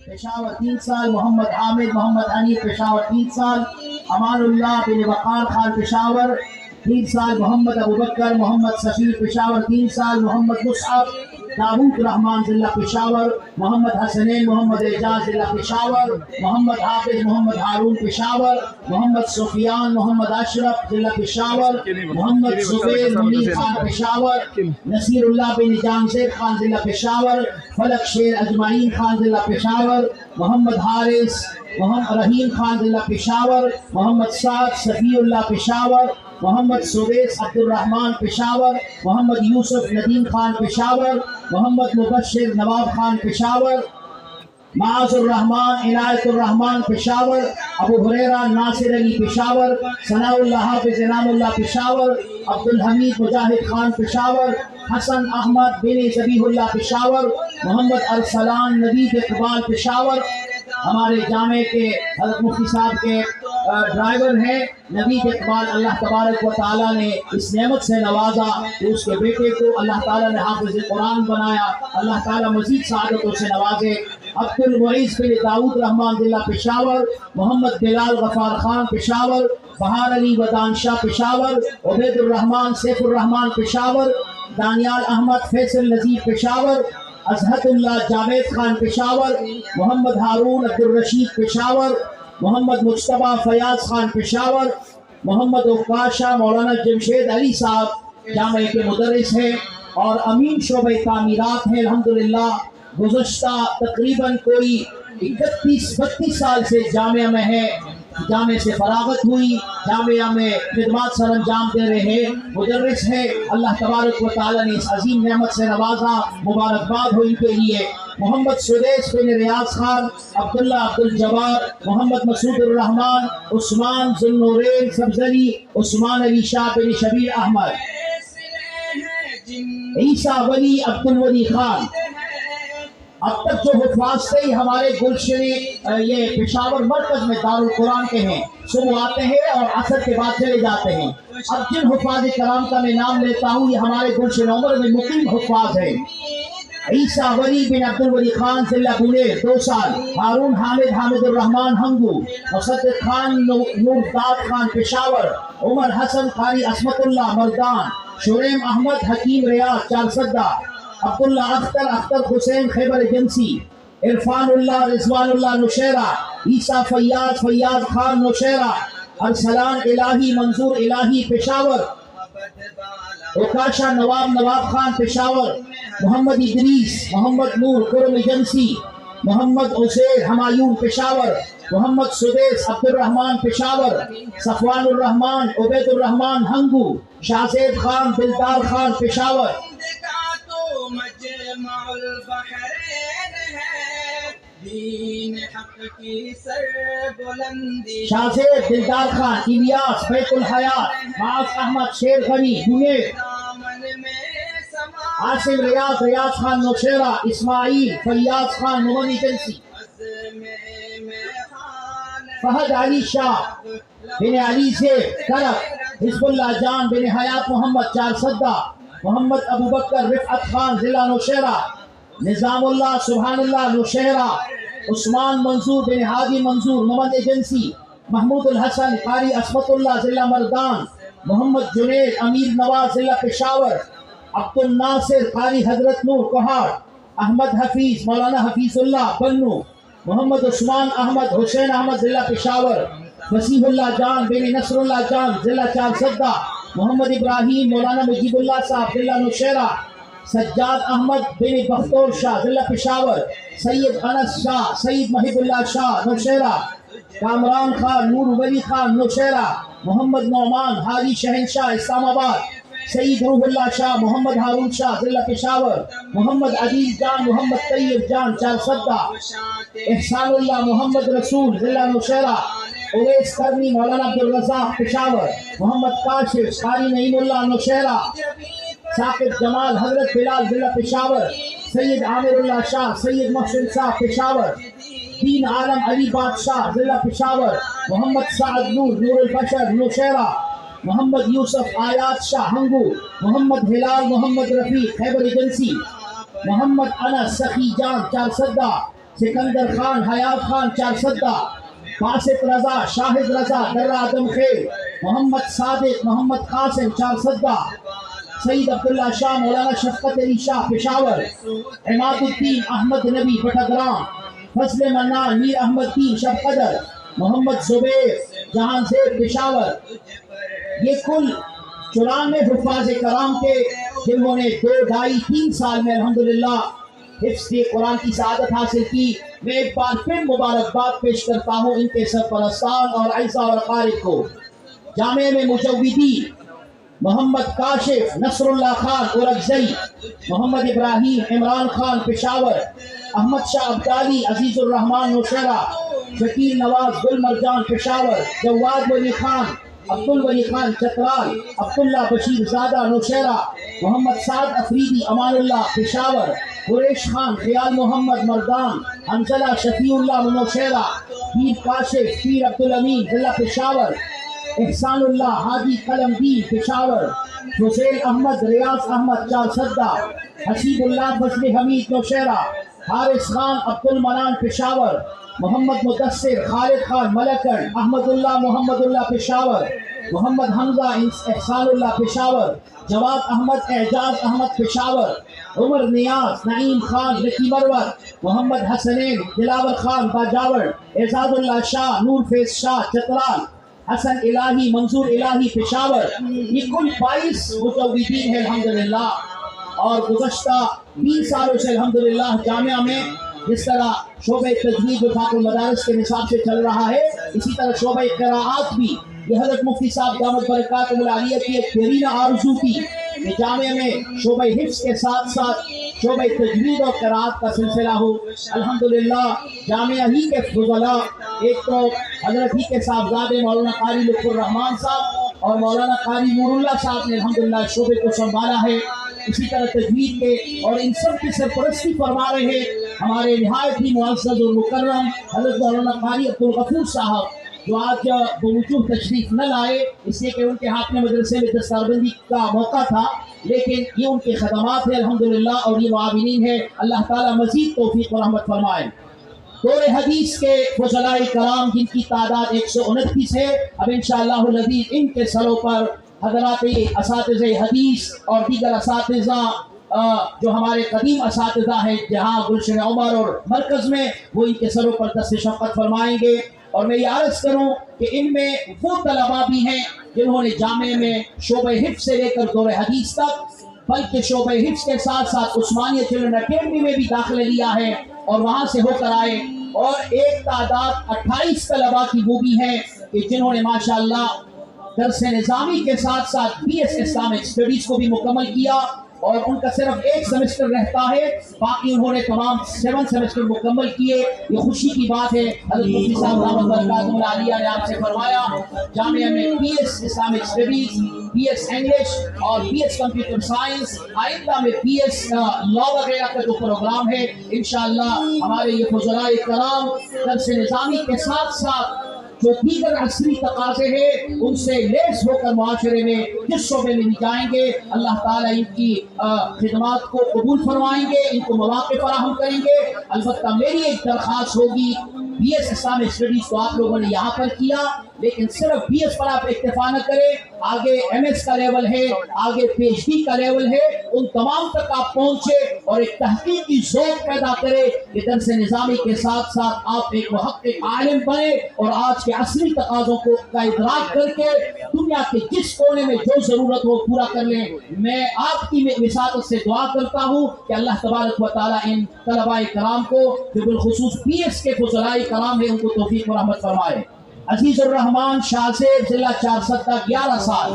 پشاور 3 سال، محمد عامر محمد حنیف پشاور 3 سال، امان اللہ بن وقار خان پشاور 3 سال، محمد ابوبکر محمد سفیر پشاور 3 سال، محمد مصعب داود رحمان ضلع پشاور، محمد حسنین محمد اعجاز ضلع پشاور، محمد حافظ محمد ہارون پشاور، محمد سفیان محمد اشرف ضلع پشاور، محمد زبیر منیر خان پشاور، نصیر اللہ بن جانزیر خان ضلع پشاور، فلک شیر اجمعین خان ضلع پشاور، محمد حارث محمد رحیم خان ضلع پشاور، محمد سعد صفی اللہ پشاور، محمد سویس عبد الرحمان پشاور، محمد یوسف ندیم خان پشاور، محمد مبشر نواب خان پشاور، معاذ الرحمان عنایت الرحمان پشاور، ابو ہریرہ ناصر علی پشاور، ثناء اللہ حافظ انعام اللہ پشاور، عبد الحمید مجاہد خان پشاور، حسن احمد بن ذبیح اللہ پشاور، محمد ارسلان نوید اقبال پشاور۔ ہمارے جامع کے حضرت مفتی صاحب کے ڈرائیور ہیں نوید اقبال، اللہ تبارک و تعالیٰ نے اس نعمت سے نوازا کہ اس کے بیٹے کو اللہ تعالیٰ نے حافظ قرآن بنایا، اللہ تعالیٰ مزید سعادتوں سے نوازے۔ عبد المعیز بن داود رحمان ضلع پشاور، محمد بلال غفار خان پشاور، بہار علی ودان شاہ پشاور، عبید الرحمان سیف الرحمان پشاور، دانیال احمد فیصل نذیر پشاور، ازہد اللہ جاوید خان پشاور، محمد ہارون عبد الرشید پشاور، محمد مجتبیٰ فیاض خان پشاور، محمد اوقاشہ مولانا جمشید علی صاحب جامع کے مدرس ہیں اور امین شعبہ تعمیرات ہیں الحمدللہ۔ گزشتہ تقریباً کوئی 31-32 سال سے جامعہ میں ہے، جامعہ سے فراغت ہوئی، جامعہ میں خدمات سر انجام دے رہے ہیں، مدرس ہیں، اللہ تبارک و تعالیٰ نے اس عظیم نعمت سے نوازا، مبارکباد ہو ان کے لیے۔ محمد سدیس بن ریاض خان، عبداللہ عبد الجبار، محمد مسعود الرحمان، عثمان ذوالنورین سبزری، عثمان علی شاہ بن شبیر احمد، عیسیٰ ولی عبد الولی خان۔ اب تک جو حفاظ تھے ہمارے گلشن یہ پشاور مرکز میں دارالقرآن کے ہیں، صبح آتے ہیں اور عصر کے بعد چلے جاتے ہیں۔ اب جن حفاظ کرام کا میں نام لیتا ہوں یہ ہمارے گلشن عمر میں مقیم حفاظ ہیں۔ عیسیٰ ولی بن عبد الولی خان ضلع بنیر 2 سال، ہارون حامد الرحمان ہنگو، مصدق خان نورداد خان پشاور، عمر حسن قاری عصمت اللہ مردان، شریم احمد حکیم ریاض چارسدہ، عبداللہ اختر حسین خیبر ایجنسی، عرفان اللہ رضوان اللہ نوشیرہ، عیسیٰ فیاض خان نوشیرہ، ارسلان الہی منظور الہی پشاور، اوکاشا نواب خان پشاور، محمد ادریس محمد نور کرم ایجنسی، محمد عزیر ہمایون پشاور، محمد سدیس عبد الرحمان پشاور، صفوان الرحمان عبید الرحمان ہنگو، شاہزید خان دلدار خان پشاور، مجمع البحرین ہے دین حق کی سر بلندی، شاہزید دلدار خان، الیاس بیت الحیات، معاذ احمد شیر غنی بنیر، دامن میں سما عاصم ریاض خان نوشیرہ، اسماعیل فیاض خان نمن ایجنسی، عزم میخان فہد علی شاہ بن علی زیب کرک، حزب اللہ جان بن حیات محمد چارسدہ، محمد ابوبکر رفعت خان ضلع نوشیرہ، نظام اللہ سبحان اللہ نوشیرہ، عثمان منظور بن ہادی منظور نمن ایجنسی، محمود الحسن قاری عصمت اللہ ضلع مردان، محمد جنید امیر نواز ضلع پشاور، عبد الناصر قاری حضرت نور کوہاٹ، احمد حفیظ مولانا حفیظ اللہ بنو، محمد عثمان احمد حسین احمد ضلع پشاور، وسیح اللہ جان بن نصر اللہ جان ضلع چارسدہ، محمد ابراہیم مولانا مجیب اللہ صاحب ضلع نوشیرہ، سجاد احمد بن بختور شاہ ضلع پشاور، سید انس شاہ سید محب اللہ شاہ نوشیرہ، کامران خان نور ولی خان نوشیرہ، محمد نعمان حاجی شہنشاہ اسلام آباد، سید روح اللہ شاہ محمد ہارون شاہ ضلع پشاور، محمد عدیل جان محمد طیب جان چارسدہ، احسان اللہ محمد رسول ضلع نوشیرہ، اویس کرنی مولانا عبدالرزاق پشاور، محمد کاشف قاری نعیم اللہ نوشیرہ، ثاقب جمال حضرت بلال ضلع پشاور، سید عامر اللہ شاہ سید محسن صاحب پشاور، دین عالم علی بادشاہ ضلع پشاور، محمد سعد نور البشر نوشیرہ، محمد یوسف آیات شاہ ہنگو، محمد ہلال محمد رفیق خیبر ایجنسی، محمد انس سخی جان چارسدہ، سکندر خان، حیات خان چارسدہ، باسط رضا، شاہد رضا، درہ آدم خیل، محمد صادق، محمد قاسم چارسدہ، سعید عبداللہ شاہ، مولانا شفقت علی شاہ پشاور، عماد الدین احمد نبی بٹھگرام، فضل منان، میر احمد دین شب قدر، محمد زبیر جہان زیب پشاور۔ یہ کل 94 حفاظ کرام کے جنہوں نے 2 ڈھائی 3 سال میں الحمدللہ حفظ قرآن کی سعادت حاصل کی۔ میں ایک بار پھر مبارکباد پیش کرتا ہوں ان کے سرپرستان اور اعزاء اور اقارب کو۔ جامعہ میں مجودی محمد کاشف، نصر اللہ خان اورکزئی، محمد ابراہیم، عمران خان پشاور، احمد شاہ عبدالی، عزیز الرحمان نوشہرہ، شکیل نواز گل مرجان پشاور، جواد ولی خان، عبد الولی خان چترال، عبداللہ بشیر زادہ نوشہرہ، محمد سعد افریدی امان اللہ پشاور، قریش خان، خیال محمد مردان، حنزلہ شفیع اللہ نوشہرہ، پیر کاشف، پیر عبدالامین ضلع پشاور، احسان اللہ حاجی قلم دین پشاور، حسین احمد، ریاض احمد چارسدہ، حسیب اللہ فضل حمید نوشہرہ، حارث خان عبد المنان پشاور، محمد مدثر، خالد خان ملکن، احمد اللہ محمد اللہ پشاور، محمد حمزہ احسان اللہ پشاور، جواد احمد اعجاز احمد پشاور، عمر نیاز، نعیم خان لکی مروت، محمد حسنین، دلاور خان باجاور، اعزاز اللہ شاہ، نور فیض شاہ چترال، حسن الہی، منظور الہی پشاور۔ یہ کل 22 مجودین ہیں الحمدللہ، اور گزشتہ 20 سالوں سے الحمدللہ جامعہ میں جس طرح شعبہ تجوید وفاق المدارس کے نصاب سے چل رہا ہے، اسی طرح شعبہ قراءات بھی یہ حضرت مفتی صاحب دامت برکاتہ العالیہ کی ایک دیرینہ آرزو تھی کہ جامعہ میں شعبہ حفظ کے ساتھ ساتھ شعبہ تجوید اور قراءات کا سلسلہ ہو۔ الحمدللہ جامعہ ہی کے فضلاء، ایک تو حضرت ہی کے صاحبزادے مولانا قاری لطف الرحمان صاحب اور مولانا قاری نور اللہ صاحب نے الحمدللہ شعبے کو سنبھالا ہے، اسی طرح تجوید کے، اور ان سب کی سرپرستی فرما رہے ہیں ہمارے نہایت ہی معزز اور مکرم حضرت مولانا قاری عبدالغفور صاحب، جو آج بوجوہ تشریف نہ لائے اس لیے کہ ان کے ہاتھ میں مدرسے میں دستاربندی کا موقع تھا، لیکن یہ ان کے خدمات ہیں الحمدللہ، اور یہ معاونین ہیں، اللہ تعالیٰ مزید توفیق و رحمت فرمائے۔ دور حدیث کے فضلاء کرام جن کی تعداد 129 ہے، اب انشاءاللہ العزیز ان کے سروں پر حضرات اساتذہ حدیث اور دیگر اساتذہ جو ہمارے قدیم اساتذہ ہیں جہاں گلشن عمر اور مرکز میں، وہ ان کے سروں پر دست شفقت فرمائیں گے۔ اور میں یہ عرض کروں کہ ان میں وہ طلباء بھی ہیں جنہوں نے جامعہ میں شعبہ حفظ سے لے کر دور حدیث تک، بلکہ شعبہ حفظ کے ساتھ ساتھ عثمانیہ چلڈرن اکیڈمی میں بھی داخلہ لیا ہے اور وہاں سے ہو کر آئے، اور ایک تعداد 28 طلباء کی وہ بھی ہیں کہ جنہوں نے ماشاءاللہ درس نظامی کے ساتھ ساتھ BS اسلامک اسٹڈیز کو بھی مکمل کیا، اور ان کا صرف 1 سیمسٹر رہتا ہے، باقی انہوں نے تمام 7 سیمسٹر مکمل کیے۔ یہ خوشی کی بات ہے، حضرت مفتی صاحب دامت برکاتہ العالیہ نے آپ سے فرمایا جامعہ میں BS Islamic studies, BS English اور BS کمپیوٹر سائنس، آئندہ میں BS لا وغیرہ کا جو پروگرام ہے انشاءاللہ ہمارے یہ فضلاء کرام درس نظامی کے ساتھ ساتھ جو دیگر عصری تقاضے ہیں ان سے لیس ہو کر معاشرے میں جس شعبے میں بھی جائیں گے، اللہ تعالیٰ ان کی خدمات کو قبول فرمائیں گے، ان کو مواقع فراہم کریں گے۔ البتہ میری ایک درخواست ہوگی، BS اسلامک اسٹڈیز تو آپ لوگوں نے یہاں پر کیا، لیکن صرف BS پر آپ اکتفا نہ کریں، آگے MS کا لیول ہے، آگے PhD کا لیول ہے، ان تمام تک آپ پہنچے اور ایک تحقیقی ذوق پیدا کرے کہ درس نظامی کے ساتھ ساتھ آپ ایک محقق عالم بنے اور آج کے عصری تقاضوں کو کا ادراک کر کے دنیا کے جس کونے میں جو ضرورت ہو پورا کر لیں۔ میں آپ کی وساطت سے دعا کرتا ہوں کہ اللہ تبارک و تعالیٰ ان طلباء کرام کو جو بالخصوص BS کے فضلاء کرام ہیں ان کو توفیق و رحمت فرمائے۔ عزیز الرحمان شاہ زیب ضلع چارسدہ 11 سال